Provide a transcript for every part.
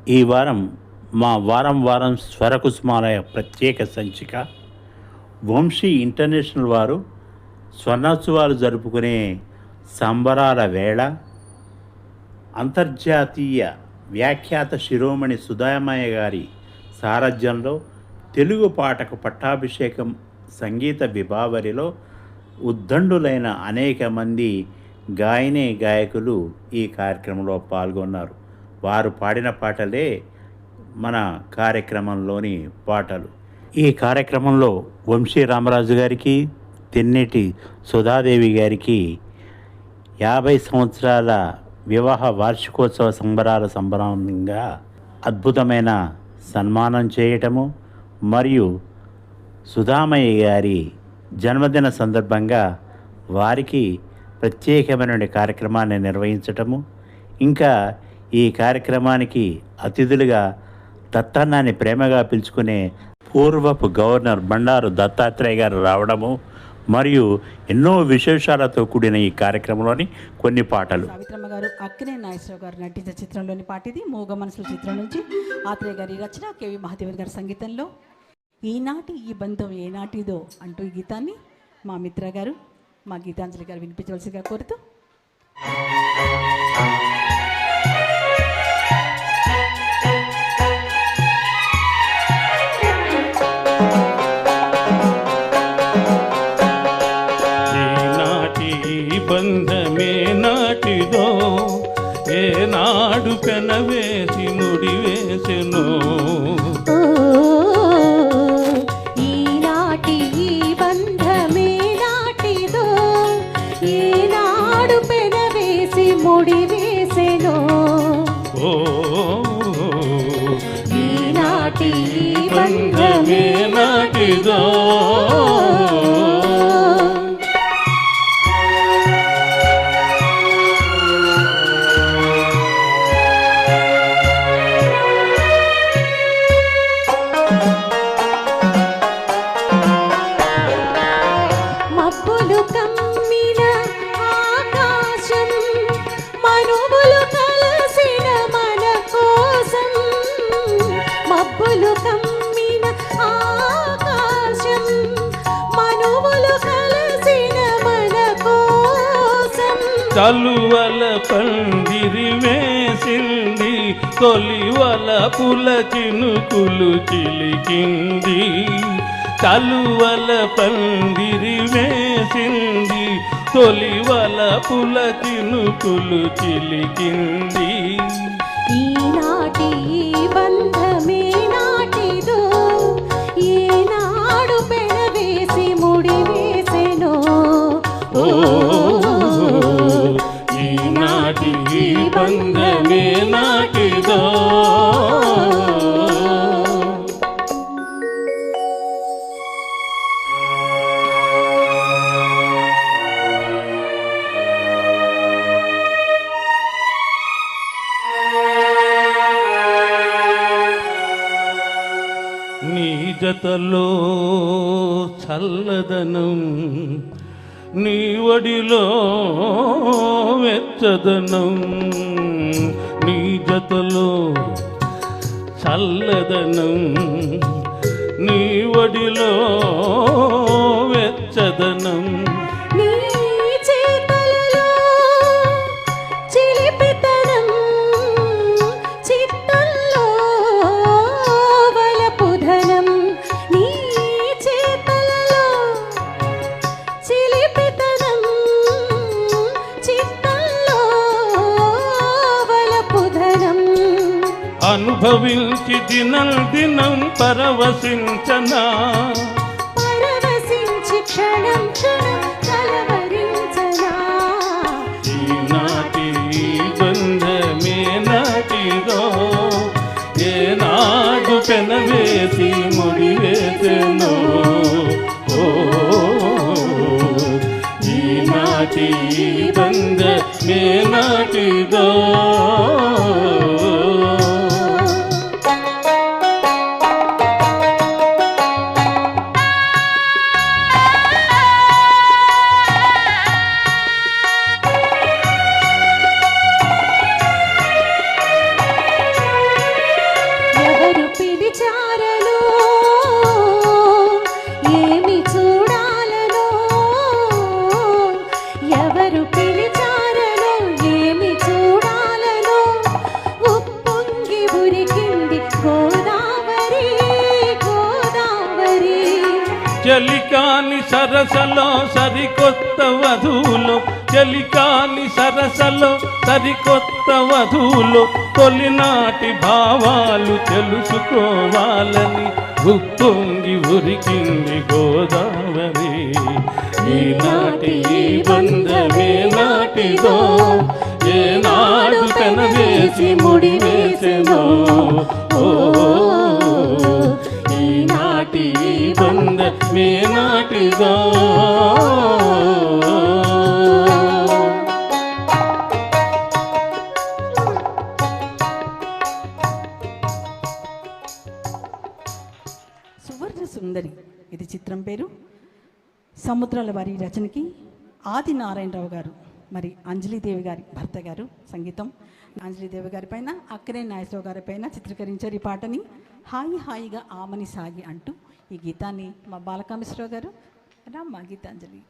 ఈ వారం మా వారం వారం స్వరకుసుమాలయ ప్రత్యేక సంచిక వంశీ ఇంటర్నేషనల్ వారు స్వర్ణోత్సవాలు జరుపుకునే సంబరాల వేళ అంతర్జాతీయ వ్యాఖ్యాత శిరోమణి సుధామయ్య గారి సారథ్యంలో తెలుగు పాటకు పట్టాభిషేకం సంగీత విభావరిలో ఉద్దండులైన అనేక మంది గాయకులు ఈ కార్యక్రమంలో పాల్గొన్నారు. వారు పాడిన పాటలే మన కార్యక్రమంలోని పాటలు. ఈ కార్యక్రమంలో వంశీ రామరాజు గారికి, తెన్నేటి సుధాదేవి గారికి 50 సంవత్సరాల వివాహ వార్షికోత్సవ సంబరంగా అద్భుతమైన సన్మానం చేయటము మరియు సుధామయ్య గారి జన్మదిన సందర్భంగా వారికి ప్రత్యేకమైన కార్యక్రమాన్ని నిర్వహించటము, ఇంకా ఈ కార్యక్రమానికి అతిథులుగా దత్తన్నాన్ని ప్రేమగా పిలుచుకునే పూర్వపు గవర్నర్ బండారు దత్తాత్రేయ గారు రావడము మరియు ఎన్నో విశేషాలతో కూడిన ఈ కార్యక్రమంలోని కొన్ని పాటలు. సావిత్రమ్మ గారు, అక్కినే నాగేశ్వరరావు గారు నటించిన చిత్రంలోని పాట ఇది. మూగ మనసుల చిత్రం నుంచి ఆత్రేయ గారి రచన, కేవి మహాదేవన్ గారి సంగీతంలో ఈనాటి ఈ బంధం ఏనాటిదో అంటూ ఈ గీతాన్ని మా మిత్ర గారు, మా గీతాంజలి గారు వినిపించవలసిగా కోరుతూ బంధమే నాటిదో ఏనాడు పెనవేసి ముడివేసెనో ఈనాటి బంధమే నాటిదో ఏనాడు పెనవేసి ముడివేసెనో ఈనాటి బంధమే నాటిదో చలువల పందిరి వేసింది, తొలివల పుల చినుకులు చిలికింది. చలువల పందిరి వేసింది, తొలివల పుల చినుకులు చిలికింది. ఈనాటి బంధమే నాటిదో ఏనాడు పెనవేసి ముడివేసెనో ఈనాటి బంధమే నాటిదో. నీ జతలో చల్లదనం, నీ ఒడిలో వెచ్చదనం. నీ జతలో చల్లదనం, నీ ఒడిలో వెచ్చదనం. నీ చేతలలో చిలిపితనం, చిత్తంలో వలపుధనం. నీ చేతలలో చిలిపితనం, చిత్తంలో వలపుధనం. అనుభవించి దినం దినం పరవశించనా, పరవశించి క్షణం క్షణం కలవరించనా. ఈనాటి బంధమే నాటిదో ఏనాడు పెనవేసి ముడివేసెనో. ఈనాటి బంధమే నాటిదో. చెలికాని సరసలో సరికొత్త వధువులు చెలికాని సరసలో సరికొత్త వధువులు తొలినాటి భావాలు తెలుసుకోవాలని ఉప్పొంగి ఉరికింది గోదావరి. ఈనాటి ఈ బంధమే నాటిదో ఏనాడు పెనవేసి ముడి వేసెనో. ఓ ఈనాటి ఈ బంధమే నాటిదో. సువర్ణ సుందరి ఇది చిత్రం పేరు. సముద్రాల వారి రచనకి ఆది నారాయణరావు గారు మరి అంజలిదేవి గారి భర్త గారు సంగీతం. అంజలిదేవి గారి పైన అక్కినేని నాగేశ్వరరావు గారి పైన చిత్రీకరించారు ఈ పాటని. హాయి హాయిగా ఆమని సాగి అంటూ ఈ గీతాన్ని మా బాలకామేశ్వరరావు గారు రామ్మా గీతాంజలి.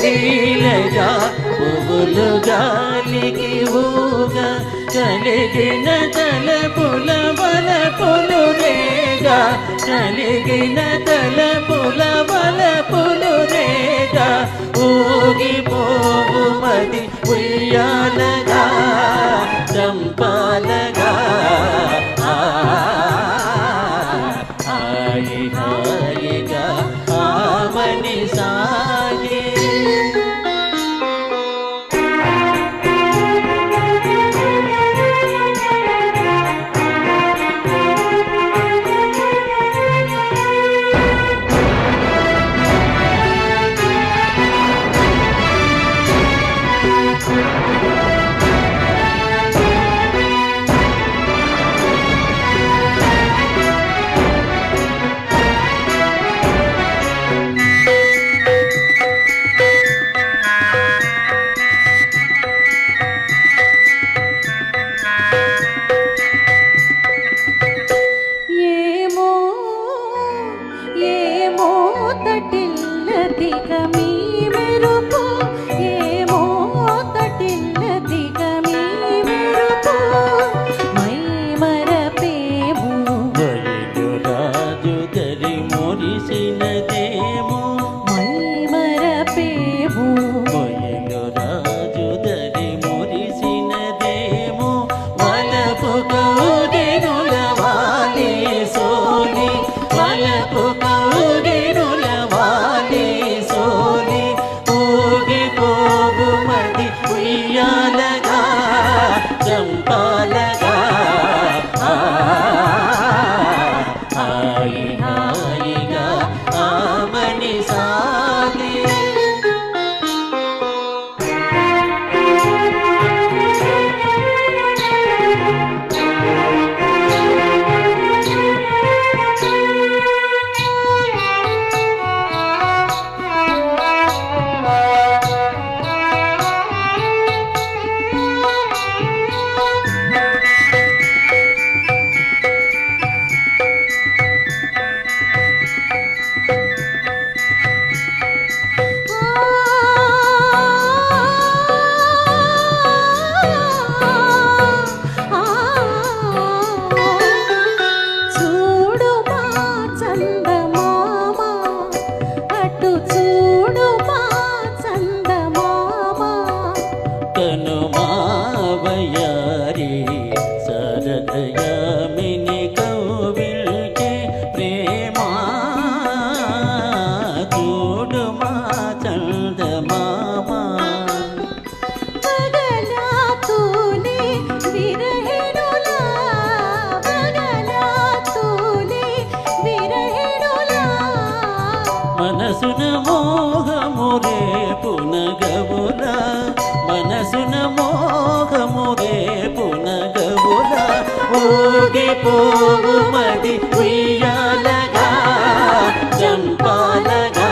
నీలగా పువ్వులు గాలికి ఊగా కలిగిన తలపుల బలపులు రేగా కలిగిన తలపుల బలపులు రేగా ఊగిపోవు మది ఉయ్యాలగా చంపాలగా హాయి హాయిగా ఆమని సాగి. పునగవుల మనసున మోహముగే పునగవుల ఊగిపోవు మది ఉయ్యాలగా చంపాలగా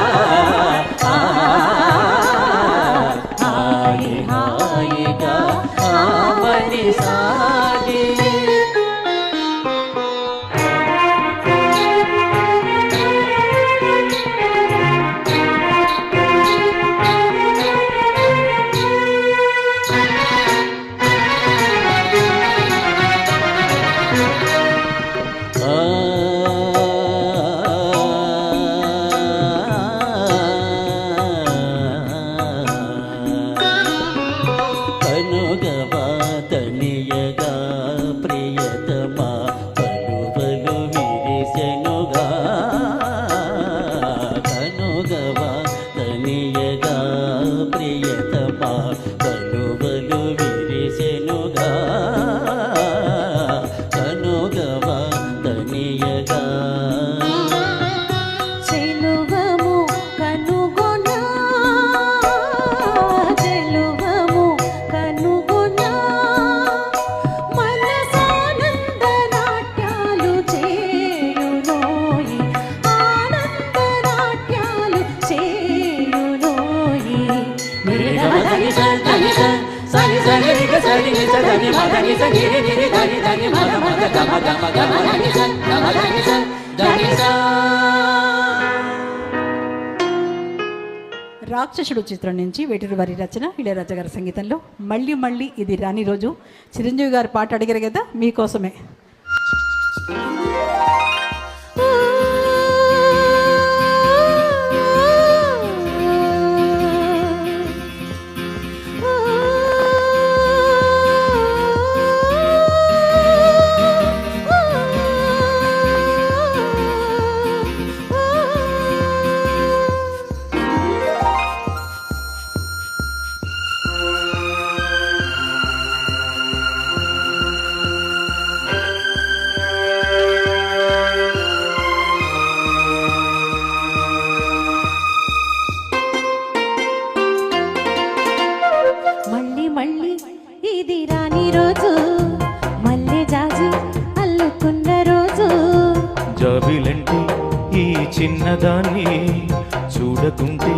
హాయి హాయిగా ఆమని సాగి కనుగవాతనియగా ప్రియతమా పలువలు విరిసెనుగా కనుగవాతనియగా ప్రియతమా పలువలు విరిసెనుగా కనుగవాతనియగా చెలువము కనుగొనా చెలువము కనుగొనా మనసానంద నాట్యాలు చేయునోయి ఆనంద నాట్యాలు చేయునోయి ధని సని సని సని సని సని మదని సని ని ధని ధని మద మద గమ గమ గమ ధని స గమ ధని స ధని స. రాక్షసుడు చిత్రం నుంచి వేటూరి వారి రచన ఇళయరాజా గారి సంగీతంలో మళ్ళీ మళ్ళీ ఇది రాని రోజు. చిరంజీవి గారి పాట అడిగారు కదా, మీకోసమే. మళ్ళీ మళ్ళీ ఇది రాని రోజు మల్లె జాజి అల్లుకున్న రోజు జాబిలంటే ఈ చిన్నదాన్ని చూడకుంటే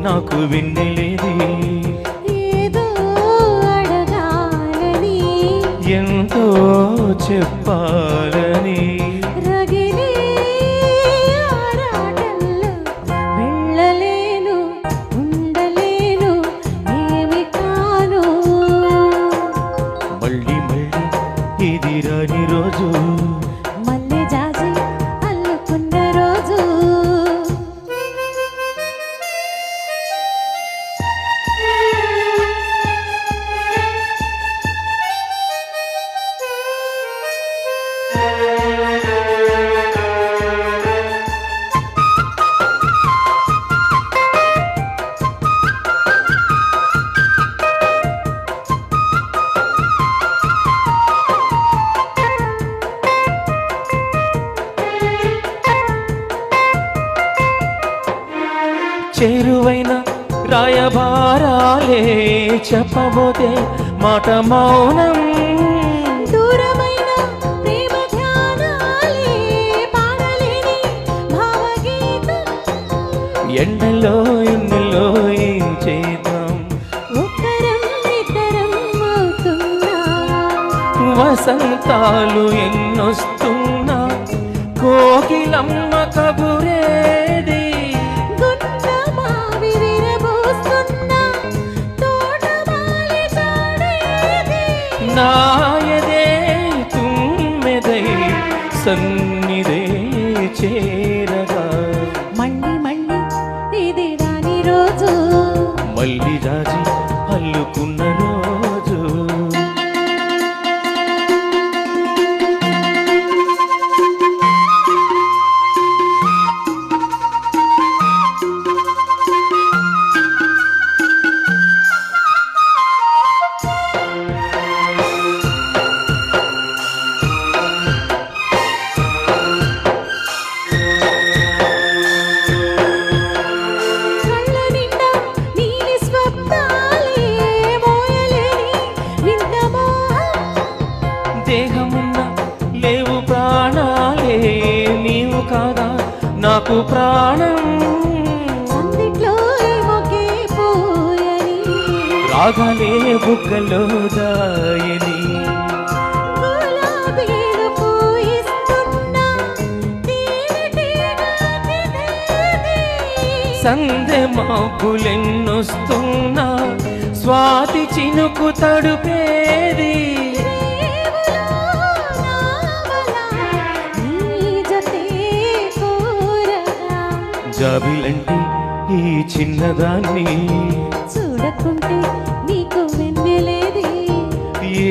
నాకు వెన్నెలేది ఏదో అడగాలని ఎంతో చెప్పాలని రగిలే ఆరాటంలో వెళ్ళలేను ఉండలేను ఏమి కాను మళ్ళీ మళ్ళీ ఇది రాని రోజు మల్లె జాజి అల్లుకున్న రోజు చేరువైన రాయబారాలే చెప్పబోతే మాట మౌనం దూరమైన ప్రేమ ధ్యానాలే పాడలేని భావగీతం ఎండలో ఎన్నెల్లో ఏం చేద్దాం ఒక్కరం ఇద్దరం అవుతున్నా వసంతాలు ఎన్నొస్తున్నా కోకిలమ్మ కబురేది గున్న మావి విరబోస్తున్నా తోటమాలి జాడేది నాయదే తుమ్మెదై సన్నిదే చేరగా మళ్ళీ మళ్ళీ ఇది రాని రోజు మళ్ళీ రాజీ అల్లుకున్న రోజు కళ్ళ నిండా నీలి నాకు ప్రాణం సందిట్లో మొగే పూయని రాగాలే బుగ్గలో దాయని గులాబీలు పూయిస్తున్నా తీరటిగాదిదేది సందె మాపులెన్నొస్తున్నా స్వాతి చినుకు తడుపేది జాబిలంటే ఈ చిన్నదాన్ని చూడకుంటే నీకు వెన్నెలేది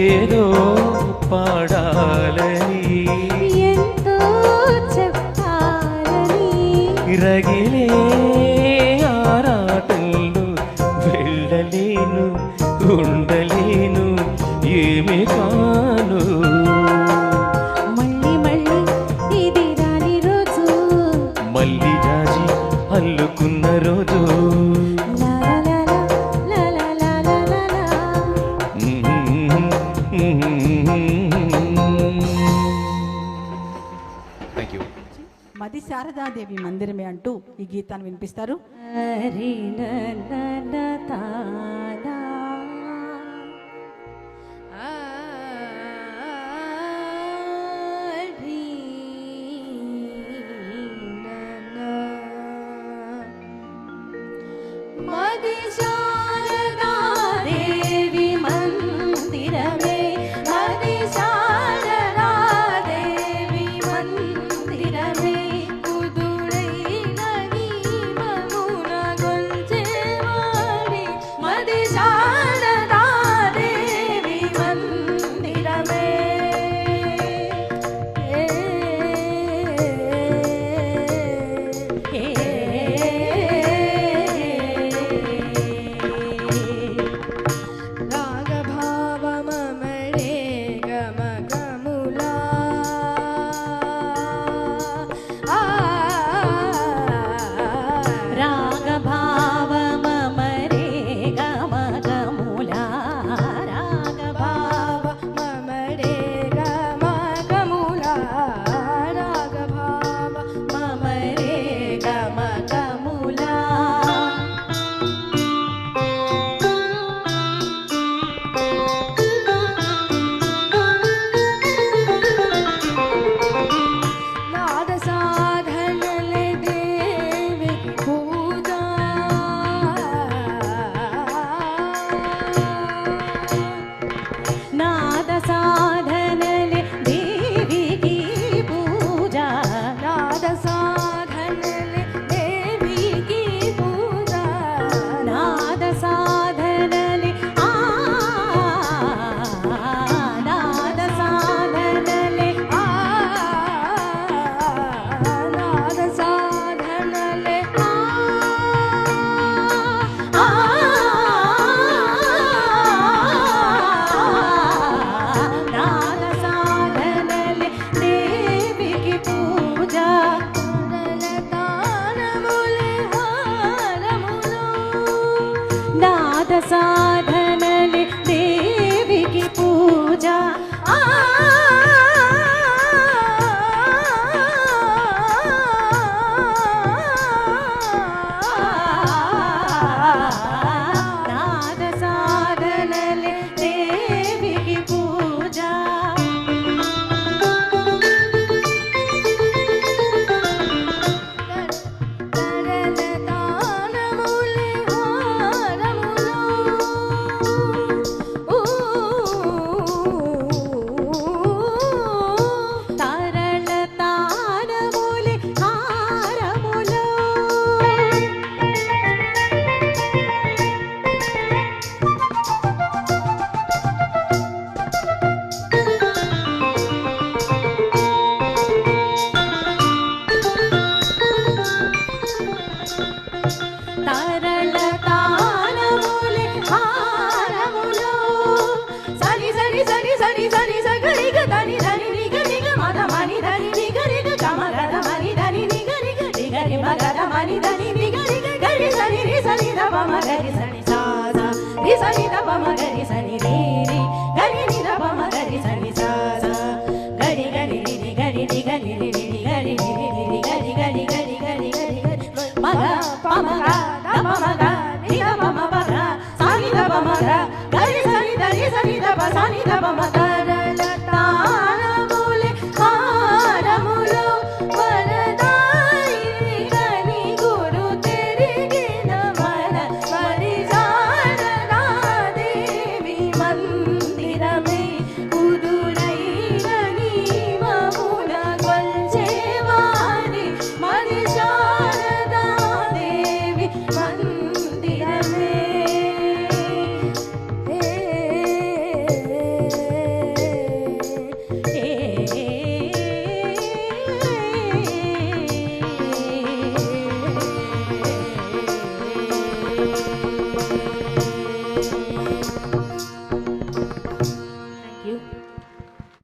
ఏదో పాడాలని ఎంతో చెప్పాలని రగిలే ఆరాటంలో వెళ్ళలేను ఉండలేను ఏమి కాను మళ్ళీ మళ్ళీ ఇది రాని రోజు మళ్ళీ జాజి అల్లుకున్న రోజు లా లా లా లా లా లా లా లా. Thank you. మది శారదాదేవి మందిరమే అంటూ ఈ గీతాన్ని వినిపిస్తారు. హరి నన తానా హరి నన మది శారదాదేవి మందిరమే మది శారదాదేవి మందిరమే కుదురైన దీపమున గొల్చేవాడి మది శారదాదేవి మందిరమే రాగభావమమడే గమగములా రాగభావమమరే గమగములా రాగభావమమరే గమగములా రాగభావమమరే గమగములా నాద సాధనలే దేవికి పూజ నాద సాధనలే దేవికి పూజ నాద సాధనలే దేవికి పూజ నాద సాధనలే నాద సాధనలే నాద సాధనలే నాద సాధనలే దేవికి పూజ తానములే హారములు నాద సాధనలే దేవికి పూజ నాద సాధనలే దేవికి పూజ తానములే హారములు తరళ తానములే హారములు తరళ తానములే హారములు సని సని సని సని సని సగరి గదని ధని నిగ నిగ మద మని ధని నిగ నిగ గమ గద మని ధని నిగ నిగ నిగ రి మగద మని ధని నిగ నిగ గరి సని రి సని ద పమ గరి సని సా సా రి సని ద పమ గరి సని రి రి గరి ని ద పమ గరి సని సా సా గరి గరి రి రి గరి రి గరి రి రి గరి రి రి రి గరి గరి గరి గరి సని దప మకరల తాళములే హారములో వరదాయిని కని గురు తెరిగిన మన పరిజాననాదేవి మందిరమే కుదురైన నీవమున కొల్చేవారి మరి శారదాదేవి మందిరమే